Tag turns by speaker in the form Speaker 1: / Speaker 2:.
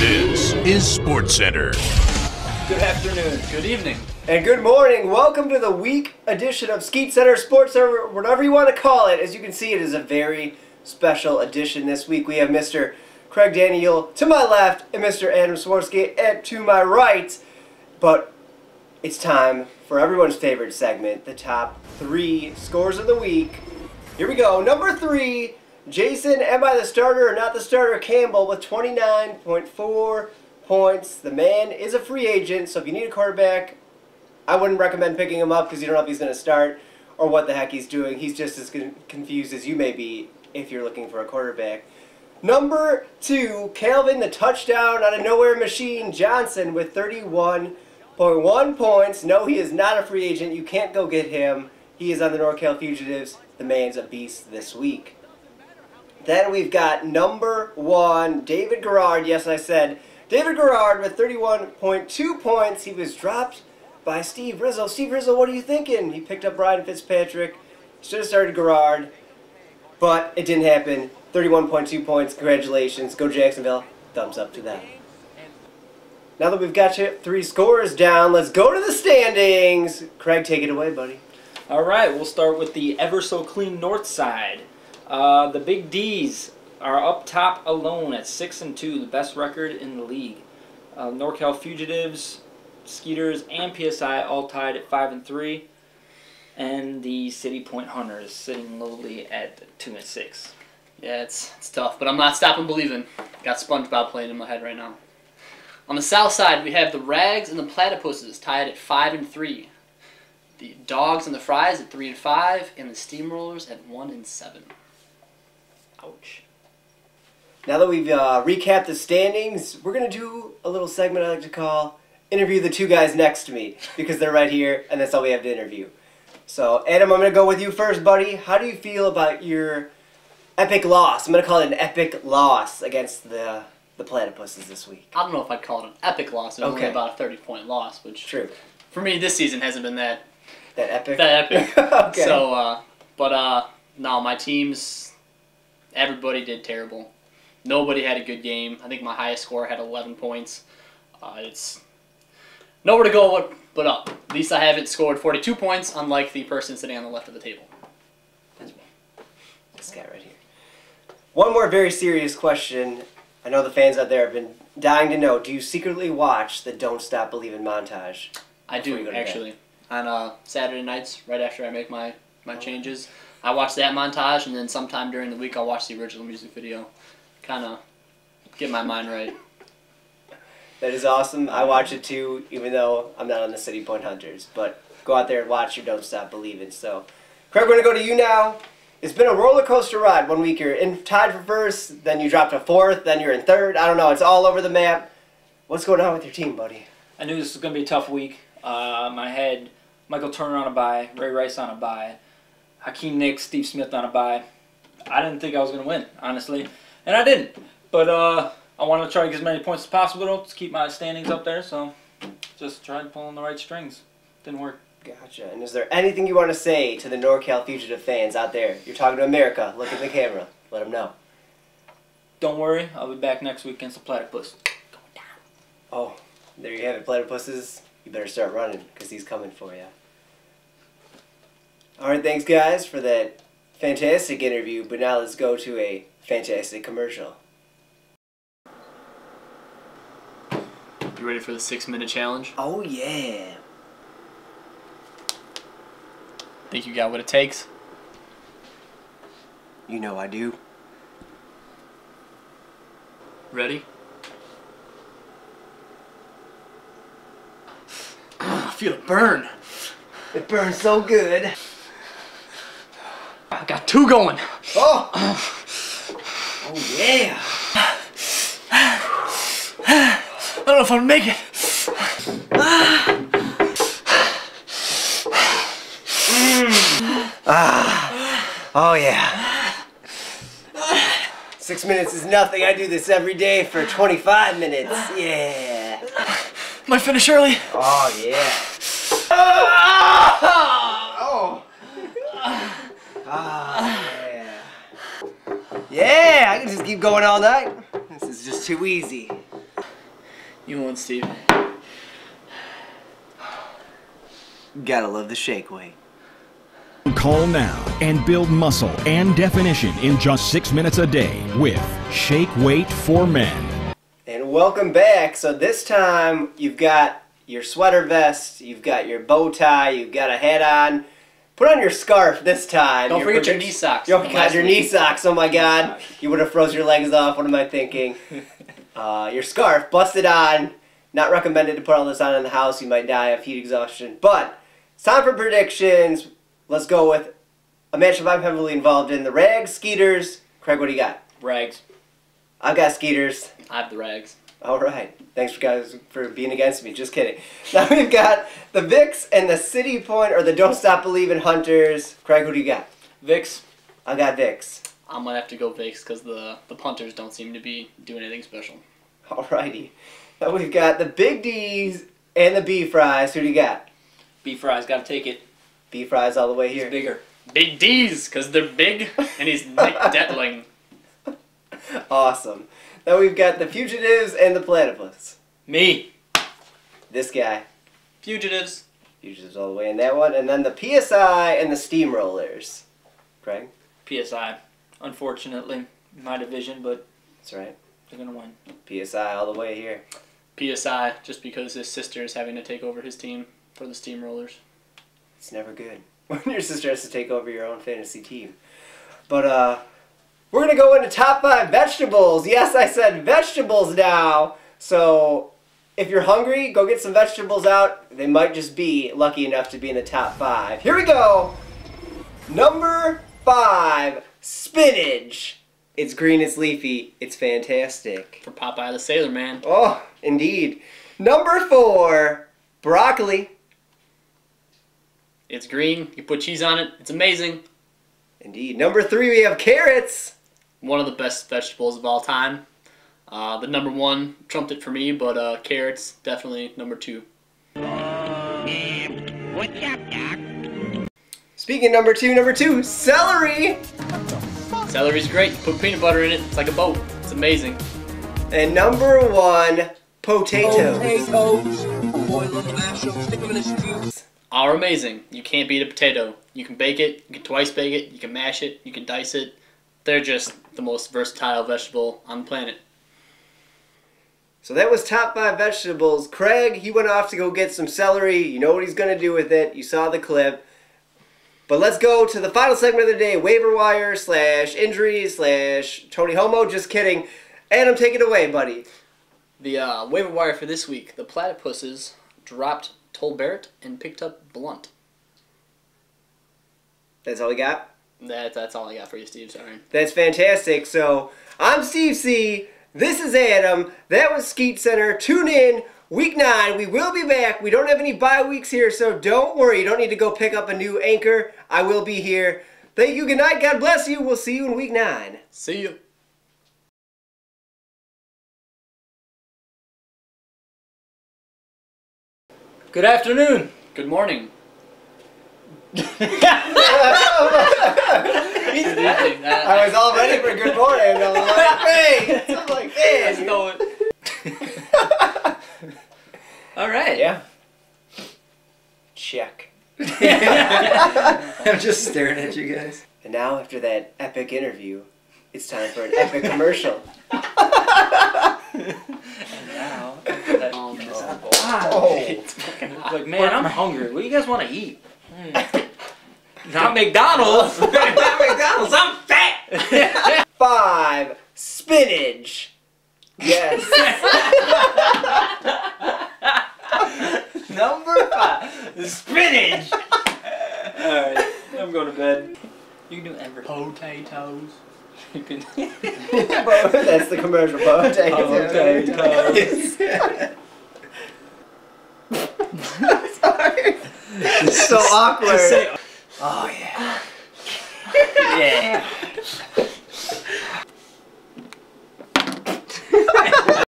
Speaker 1: This is SportsCenter.
Speaker 2: Good afternoon, good evening,
Speaker 3: and good morning. Welcome to the week edition of Skeet Center, Sports Center, whatever you want to call it. As you can see, it is a very special edition this week. We have Mr. Craig Daniel to my left and Mr. Adam Swarsky to my right. But it's time for everyone's favorite segment, the top 3 scores of the week. Here we go. Number 3, Jason, am I the starter or not the starter? Campbell with 29.4 points. The man is a free agent, so if you need a quarterback, I wouldn't recommend picking him up because you don't know if he's going to start or what the heck he's doing. He's just as confused as you may be if you're looking for a quarterback. Number 2, Calvin, the touchdown out of nowhere machine, Johnson with 31.1 points. No, he is not a free agent. You can't go get him. He is on the NorCal Fugitives. The man's a beast this week. Then we've got number 1, David Garrard. Yes, I said David Garrard with 31.2 points. He was dropped by Steve Rizzo. Steve Rizzo, what are you thinking? He picked up Ryan Fitzpatrick. Should have started Garrard, but it didn't happen. 31.2 points. Congratulations. Go Jacksonville. Thumbs up to that. Now that we've got you 3 scores down, let's go to the standings. Craig, take it away, buddy.
Speaker 2: All right, we'll start with the ever so clean north side. The Big D's are up top alone at 6-2, the best record in the league. NorCal Fugitives, Skeeters, and PSI all tied at 5-3, and the City Point Hunters sitting lowly at 2-6.
Speaker 4: Yeah, it's tough, but I'm not stopping believing. Got SpongeBob playing in my head right now. On the south side, we have the Rags and the Platypuses tied at 5-3. The Dogs and the Fries at 3-5, and the Steamrollers at 1-7. Ouch.
Speaker 3: Now that we've recapped the standings, we're going to do a little segment I like to call Interview the 2 guys next to me, because they're right here, and that's all we have to interview. So, Adam, I'm going to go with you first, buddy. How do you feel about your epic loss? I'm going to call it an epic loss against the Platypuses this week.
Speaker 4: I don't know if I'd call it an epic loss. It was only about a 30-point loss, which
Speaker 3: true.
Speaker 4: For me this season hasn't been that
Speaker 3: epic.
Speaker 4: Okay. So, no, my teams, everybody did terrible. Nobody had a good game. I think my highest score had 11 points. It's nowhere to go but up. At least I haven't scored 42 points, unlike the person sitting on the left of the table.
Speaker 3: That's me. This guy right here. One more very serious question. I know the fans out there have been dying to know. Do you secretly watch the Don't Stop Believin' montage?
Speaker 4: I do, actually. On Saturday nights, right after I make my changes, I watch that montage, and then sometime during the week I'll watch the original music video. Kind of get my mind right.
Speaker 3: That is awesome. I watch it too, even though I'm not on the City Point Hunters. But go out there and watch your Don't Stop Believin'. So, Craig, we're going to go to you now. It's been a roller coaster ride. 1 week you're tied for first, then you drop to 4th, then you're in 3rd. I don't know. It's all over the map. What's going on with your team, buddy?
Speaker 2: I knew this was going to be a tough week. I had Michael Turner on a bye, Ray Rice on a bye, Hakeem Nicks, Steve Smith on a bye. I didn't think I was going to win, honestly. And I didn't. But I wanted to try to get as many points as possible to keep my standings up there, so just tried pulling the right strings. Didn't work.
Speaker 3: Gotcha. And is there anything you want to say to the NorCal Fugitive fans out there? You're talking to America. Look at the camera. Let them know.
Speaker 2: Don't worry. I'll be back next week against the Platypus. Going down.
Speaker 3: Oh, there you have it, Platypuses. You better start running, because he's coming for you. Alright, thanks guys for that fantastic interview, but now let's go to a fantastic commercial.
Speaker 4: You ready for the 6-minute challenge?
Speaker 3: Oh yeah.
Speaker 4: Think you got what it takes?
Speaker 3: You know I do.
Speaker 4: Ready? I feel it burn.
Speaker 3: It burns so good.
Speaker 4: I got 2 going.
Speaker 3: Oh! Oh yeah!
Speaker 4: I don't know if I'm gonna make it.
Speaker 3: Oh yeah. 6 minutes is nothing. I do this every day for 25 minutes. Yeah.
Speaker 4: Might finish early.
Speaker 3: Oh yeah. Oh. Yeah. Yeah, I can just keep going all night. This is just too easy.
Speaker 4: You won, Steve.
Speaker 3: Gotta love the shake weight.
Speaker 1: Call now and build muscle and definition in just 6 minutes a day with Shake Weight for Men.
Speaker 3: And welcome back. So this time you've got your sweater vest, you've got your bow tie, you've got a hat on. Put on your scarf this time.
Speaker 4: Don't forget your knee socks.
Speaker 3: Oh God, your knee socks. Oh my God. You would have froze your legs off. What am I thinking? Your scarf, busted on. Not recommended to put all this on in the house. You might die of heat exhaustion. But it's time for predictions. Let's go with a matchup I'm heavily involved in. The Rags, Skeeters. Craig, what do you got?
Speaker 4: Rags.
Speaker 3: I've got Skeeters.
Speaker 4: I have the Rags.
Speaker 3: All right. Thanks guys for being against me. Just kidding. Now we've got the Vicks and the City Point, or the Don't Stop Believin' Hunters. Craig, who do you got?
Speaker 2: Vicks.
Speaker 3: I got Vicks.
Speaker 4: I might have to go Vicks because the punters don't seem to be doing anything special.
Speaker 3: Alrighty. Now we've got the Big D's and the Beef Fries. Who do you got?
Speaker 2: Beef fries, gotta take it.
Speaker 3: Beef Fries all the way
Speaker 2: He's
Speaker 3: here.
Speaker 2: bigger.
Speaker 4: Big D's because they're big and he's Nick Detling.
Speaker 3: Awesome. Now we've got the Fugitives and the Platypus.
Speaker 2: Me.
Speaker 3: This guy.
Speaker 4: Fugitives.
Speaker 3: Fugitives all the way in that one. And then the PSI and the Steamrollers. Craig?
Speaker 2: PSI. Unfortunately, my division, but
Speaker 3: That's right.
Speaker 2: they're gonna win.
Speaker 3: PSI all the way here.
Speaker 4: PSI just because his sister is having to take over his team for the Steamrollers.
Speaker 3: It's never good when your sister has to take over your own fantasy team. But we're going to go into top 5 vegetables. Yes, I said vegetables now. So if you're hungry, go get some vegetables out. They might just be lucky enough to be in the top 5. Here we go. Number 5, spinach. It's green, it's leafy, it's fantastic.
Speaker 4: For Popeye the Sailor Man.
Speaker 3: Oh, indeed. Number 4, broccoli.
Speaker 4: It's green. You put cheese on it. It's amazing.
Speaker 3: Indeed. Number 3, we have carrots.
Speaker 4: One of the best vegetables of all time. The number 1 trumped it for me, but carrots definitely number 2.
Speaker 5: What's up, Doc?
Speaker 3: Speaking of number 2, celery.
Speaker 4: Celery's great. You put peanut butter in it. It's like a boat. It's amazing.
Speaker 3: And number 1, potatoes.
Speaker 5: Boil them, mash them, stick them in a stew.
Speaker 4: Are amazing. You can't beat a potato. You can bake it. You can twice bake it. You can mash it. You can dice it. They're just the most versatile vegetable on the planet.
Speaker 3: So that was top 5 vegetables. Craig, he went off to go get some celery. You know what he's going to do with it. You saw the clip. But let's go to the final segment of the day. Waiver wire / injuries / Tony Homo. Just kidding. Adam, take it away, buddy.
Speaker 4: The waiver wire for this week. The Platypuses dropped Tolbert and picked up Blunt.
Speaker 3: That's all we got?
Speaker 4: That's all I got for you, Steve. Sorry.
Speaker 3: That's fantastic. So, I'm Steve C. This is Adam. That was Skeet Center. Tune in. Week 9, we will be back. We don't have any bye weeks here, so don't worry. You don't need to go pick up a new anchor. I will be here. Thank you. Good night. God bless you. We'll see you in Week 9.
Speaker 4: See you.
Speaker 2: Good afternoon.
Speaker 4: Good morning.
Speaker 3: I was all ready for good morning. I was like, hey. I'm like, hey.
Speaker 2: Let's know it. All right.
Speaker 3: Yeah. Check.
Speaker 2: I'm just staring at you guys.
Speaker 3: And now, after that epic interview, it's time for an epic commercial.
Speaker 2: And now, like, man, I'm hungry. What do you guys want to eat? Not McDonald's. Not McDonald's. I'm fat.
Speaker 3: 5, spinach. Yes.
Speaker 2: Number 5, the spinach. Alright, I'm going to bed. You can do everything.
Speaker 4: Potatoes.
Speaker 2: You can.
Speaker 3: That's the commercial. Potatoes. Sorry. It's so awkward.
Speaker 2: Oh, yeah. Yeah.